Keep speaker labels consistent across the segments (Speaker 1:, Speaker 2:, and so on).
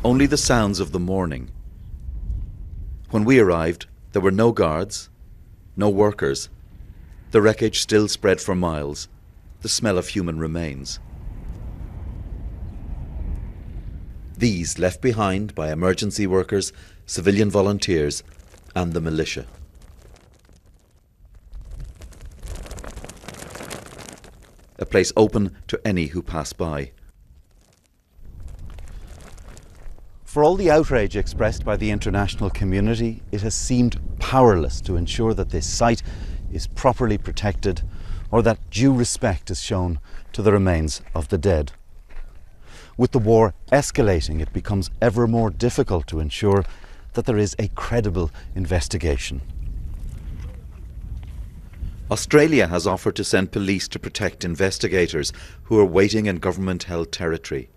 Speaker 1: only the sounds of the morning. When we arrived, there were no guards, no workers. The wreckage still spread for miles, the smell of human remains. These left behind by emergency workers, civilian volunteers and the militia. A place open to any who pass by. For all the outrage expressed by the international community, it has seemed powerless to ensure that this site is properly protected or that due respect is shown to the remains of the dead. With the war escalating, it becomes ever more difficult to ensure that there is a credible investigation. Australia has offered to send police to protect investigators who are waiting in government-held territory.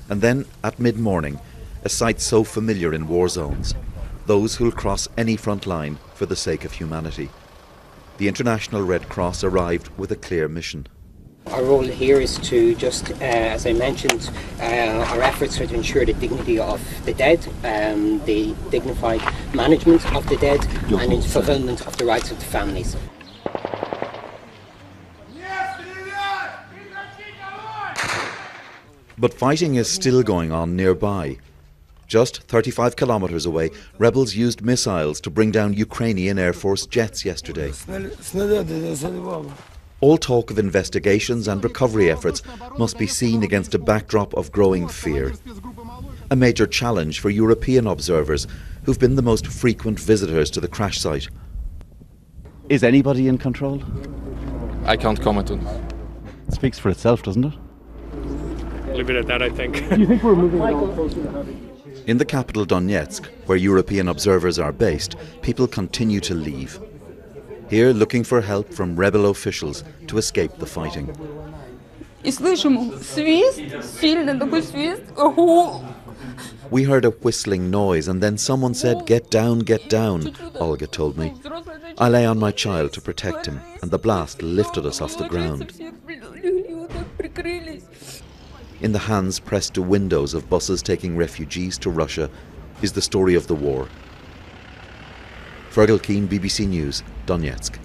Speaker 1: And then, at mid-morning, a sight so familiar in war zones, those who'll cross any front line for the sake of humanity. The International Red Cross arrived with a clear mission.
Speaker 2: Our role here is to just, as I mentioned, our efforts are to ensure the dignity of the dead, the dignified management of the dead, and its fulfilment of the rights of the families.
Speaker 1: But fighting is still going on nearby. Just 35 kilometers away, rebels used missiles to bring down Ukrainian Air Force jets yesterday. All talk of investigations and recovery efforts must be seen against a backdrop of growing fear. A major challenge for European observers who've been the most frequent visitors to the crash site. Is anybody in control?
Speaker 3: I can't comment on
Speaker 1: It speaks for itself, doesn't it?
Speaker 4: Leave it at that, I think.
Speaker 5: Do you think we're moving closer?
Speaker 1: In the capital Donetsk, where European observers are based, people continue to leave. Here looking for help from rebel officials to escape the fighting. We heard a whistling noise and then someone said, "Get down, Olga told me. I lay on my child to protect him and the blast lifted us off the ground. In the hands pressed to windows of buses taking refugees to Russia is the story of the war. Fergal Keane, BBC News, Donetsk.